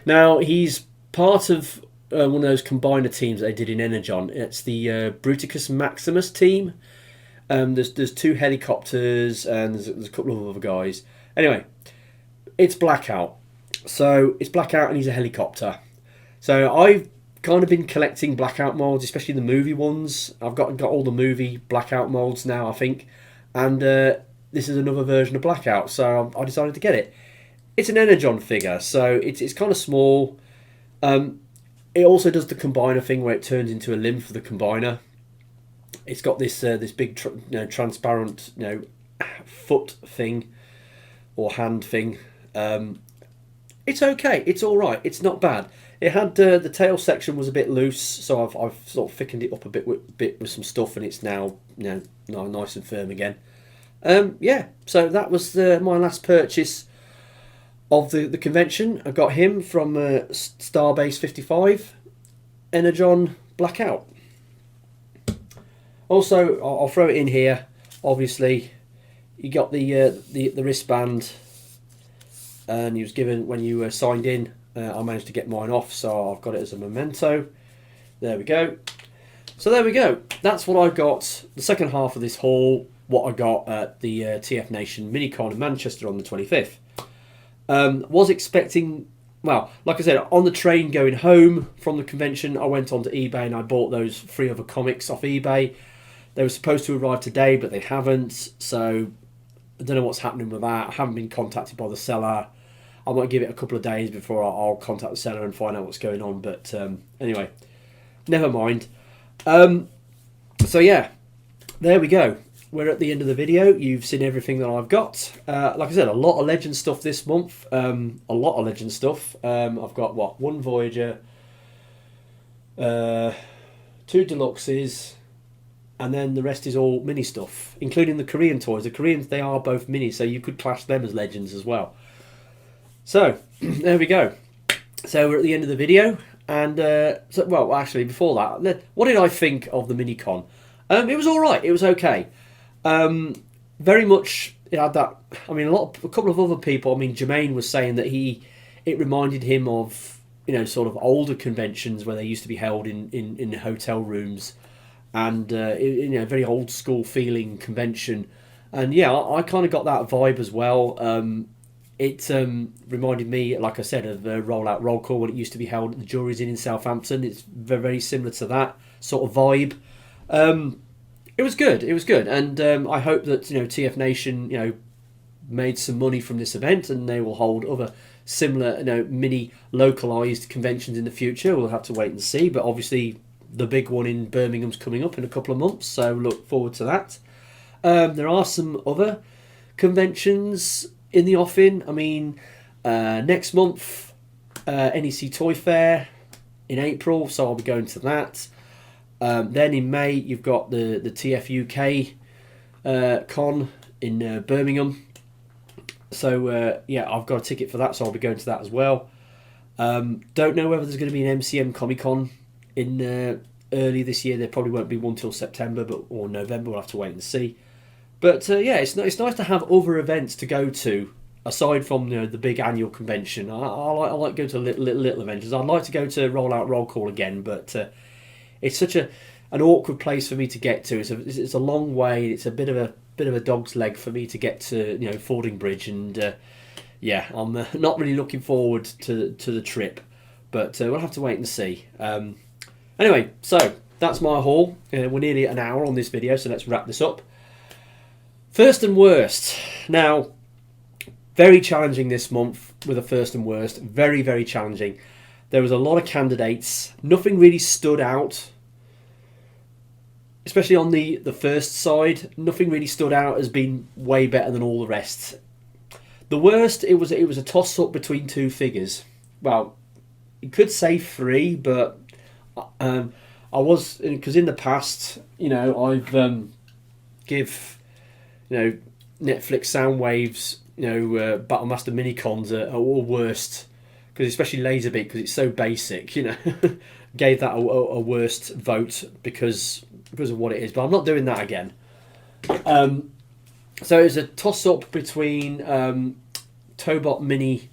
Now he's part of one of those combiner teams that they did in Energon. It's the Bruticus Maximus team. There's 2 helicopters, and there's a couple of other guys. Anyway, it's Blackout. So it's Blackout, and he's a helicopter. So I've kind of been collecting Blackout molds, especially the movie ones. I've got all the movie Blackout molds now, I think. And this is another version of Blackout, so I decided to get it. It's an Energon figure, so it's kind of small. It also does the combiner thing where it turns into a limb for the combiner. It's got this big transparent foot thing or hand thing. It's okay. It's all right. It's not bad. It had the tail section was a bit loose, so I've sort of thickened it up a bit with some stuff, and it's now nice and firm again. Yeah. So that was my last purchase of the convention. I got him from Starbase 55, Energon Blackout. Also, I'll throw it in here. Obviously, you got the wristband, and he was given when you signed in. I managed to get mine off, so I've got it as a memento. There we go. So there we go. That's what I got. The second half of this haul. What I got at the TFNation Mini-Con in Manchester on the 25th. Was expecting, well, like I said, on the train going home from the convention, I went onto eBay and I bought those 3 other comics off eBay. They were supposed to arrive today, but they haven't. So I don't know what's happening with that. I haven't been contacted by the seller. I might give it a couple of days before I'll contact the seller and find out what's going on. But anyway, never mind. So yeah, there we go. We're at the end of the video. You've seen everything that I've got. Like I said, a lot of Legend stuff this month. A lot of Legend stuff. I've got, what, 1 Voyager, 2 Deluxes, and then the rest is all mini stuff, including the Korean toys. The Koreans, they are both mini, so you could class them as Legends as well. So, there we go. So we're at the end of the video. And, well, actually, before that, what did I think of the Mini-Con? It was alright. It was okay. Very much, it had that, I mean, a couple of other people, I mean, Jermaine was saying that it reminded him of, sort of older conventions where they used to be held in hotel rooms, and, very old school feeling convention. And yeah, I kind of got that vibe as well. It reminded me, like I said, of the Rollout Roll Call when it used to be held at the Jury's Inn in Southampton. It's very, very similar to that sort of vibe. It was good. It was good, and I hope that TF Nation made some money from this event, and they will hold other similar mini localized conventions in the future. We'll have to wait and see, but obviously the big one in Birmingham's coming up in a couple of months, so look forward to that. There are some other conventions in the offing. I mean, next month, NEC Toy Fair in April, so I'll be going to that. Then in May, you've got the TF UK con in Birmingham. So, yeah, I've got a ticket for that, so I'll be going to that as well. Don't know whether there's going to be an MCM Comic Con in early this year. There probably won't be one till September or November. We'll have to wait and see. But yeah, it's nice to have other events to go to aside from the big annual convention. I like going to little events. I'd like to go to Rollout Roll Call again, but it's such an awkward place for me to get to. It's a long way. It's a bit of a dog's leg for me to get to Fordingbridge, and yeah, I'm not really looking forward to the trip. But we'll have to wait and see. Anyway, so that's my haul. We're nearly an hour on this video, so let's wrap this up. First and worst. Now, very challenging this month with a first and worst. Very, very challenging. There was a lot of candidates. Nothing really stood out. Especially on the first side. Nothing really stood out as being way better than all the rest. The worst, it was a toss-up between 2 figures. Well, you could say 3, but I was... Because in the past, I've give... Netflix Soundwaves, Battlemaster Mini-Cons are all worst, because especially Laserbeak, because it's so basic, gave that a worst vote because of what it is. But I'm not doing that again. So it was a toss-up between Tobot Mini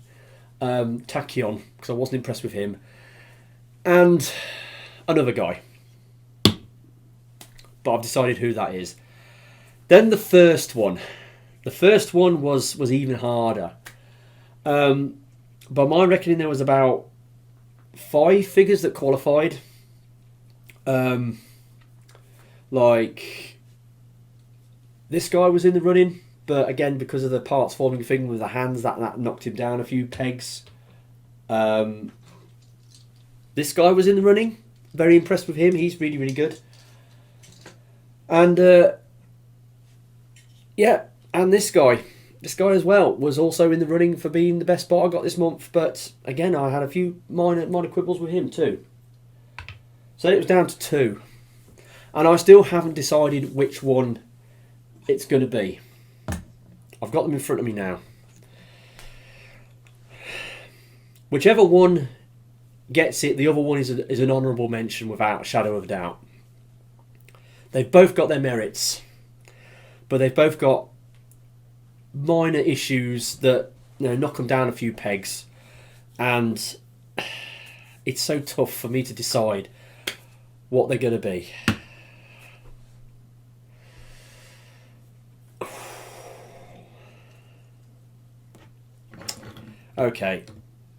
Tachyon, because I wasn't impressed with him, and another guy. But I've decided who that is. Then the first one. The first one was even harder. By my reckoning, there was about 5 figures that qualified. Like, this guy was in the running, but again, because of the parts forming thing with the hands, that knocked him down a few pegs. This guy was in the running. Very impressed with him. He's really, really good. And... yeah, and this guy. this guy as well was also in the running for being the best bot I got this month, but again, I had a few minor quibbles with him too. So it was down to 2. And I still haven't decided which one it's going to be. I've got them in front of me now. Whichever one gets it, the other one is an honourable mention without a shadow of a doubt. They've both got their merits, but they've both got minor issues that, you know, knock them down a few pegs, and it's so tough for me to decide what they're going to be. Okay,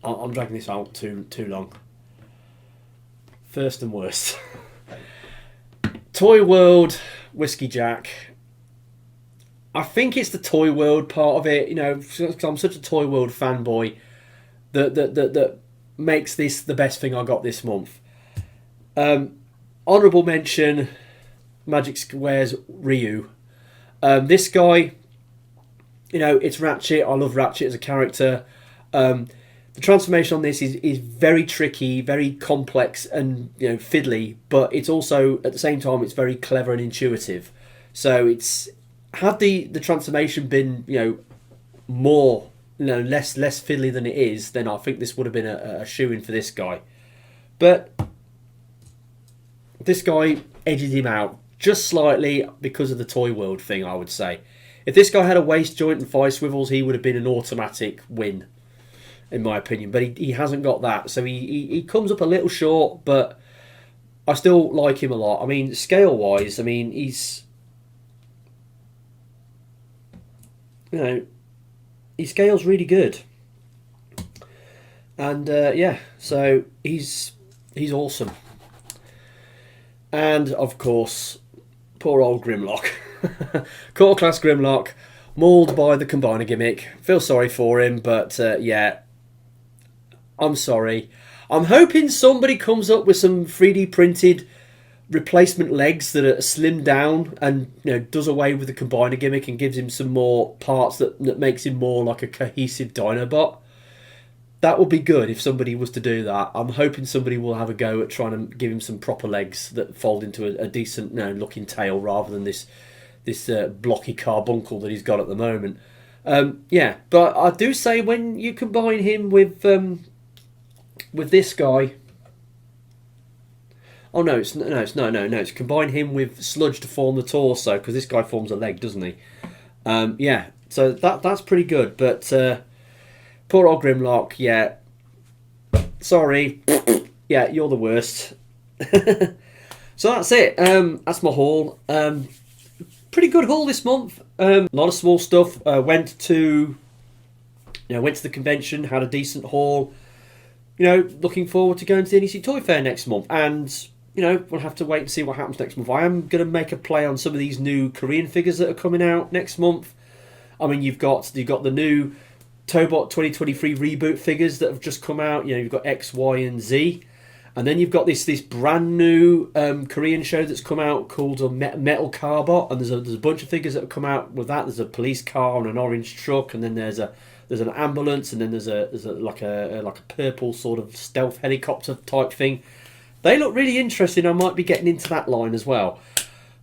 I'm dragging this out too long. First and worst. Toyworld Whiskey Jack. I think it's the Toyworld part of it, you know, because I'm such a Toyworld fanboy that makes this the best thing I got this month. Honourable mention, Magic Square's Ryu. This guy, you know, it's Ratchet. I love Ratchet as a character. The transformation on this is very tricky, very complex, and, you know, fiddly. But it's also, at the same time, it's very clever and intuitive. So it's had the transformation been, you know, more, you know, less fiddly than it is, then I think this would have been a shoo-in for this guy. But this guy edged him out just slightly because of the Toyworld thing, I would say. If this guy had a waist joint and 5 swivels, he would have been an automatic win, in my opinion. But he hasn't got that, so he comes up a little short, but I still like him a lot. I mean, scale-wise, I mean, he's, you know, he scales really good. And, yeah, so he's awesome. And, of course, poor old Grimlock. Core class Grimlock, mauled by the Combiner gimmick. Feel sorry for him, but, yeah, I'm sorry. I'm hoping somebody comes up with some 3D printed replacement legs that are slimmed down and, you know, does away with the Combiner gimmick and gives him some more parts that makes him more like a cohesive Dinobot. That would be good if somebody was to do that. I'm hoping somebody will have a go at trying to give him some proper legs that fold into a decent, you know, looking tail rather than this blocky carbuncle that he's got at the moment. Yeah, but I do say when you combine him with this guy. Oh no, it's combine him with Sludge to form the torso, because this guy forms a leg, doesn't he? Yeah, so that's pretty good. But poor old Grimlock, yeah. Sorry, yeah, you're the worst. So that's it. That's my haul. Pretty good haul this month. A lot of small stuff. Went to the convention, had a decent haul. You know, looking forward to going to the NEC Toy Fair next month, and, you know, we'll have to wait and see what happens next month. I am going to make a play on some of these new Korean figures that are coming out next month. I mean, you've got the new Tobot 2023 reboot figures that have just come out. You know, you've got X, Y, and Z, and then you've got this brand new Korean show that's come out called Metal Carbot, and there's a bunch of figures that have come out with that. There's a police car and an orange truck, and then there's an ambulance, and then there's like a purple sort of stealth helicopter type thing. They look really interesting. I might be getting into that line as well.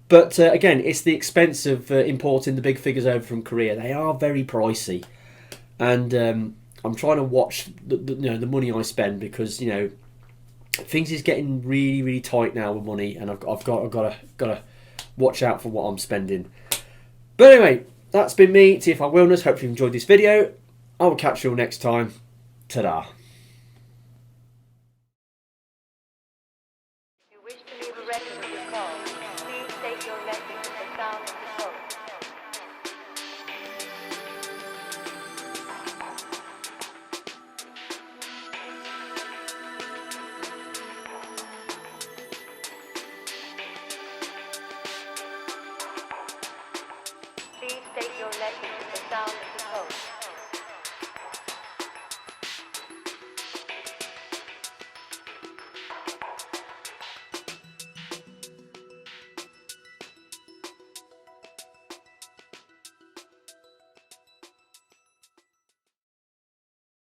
But again, it's the expense of importing the big figures over from Korea. They are very pricey, and I'm trying to watch the money I spend, because, you know, things is getting really, really tight now with money, and I've got to watch out for what I'm spending. But anyway, that's been me, TFI Wellness. Hope you enjoyed this video. I will catch you all next time. Ta-da. If you wish to leave a record of your call, please state your message at the sound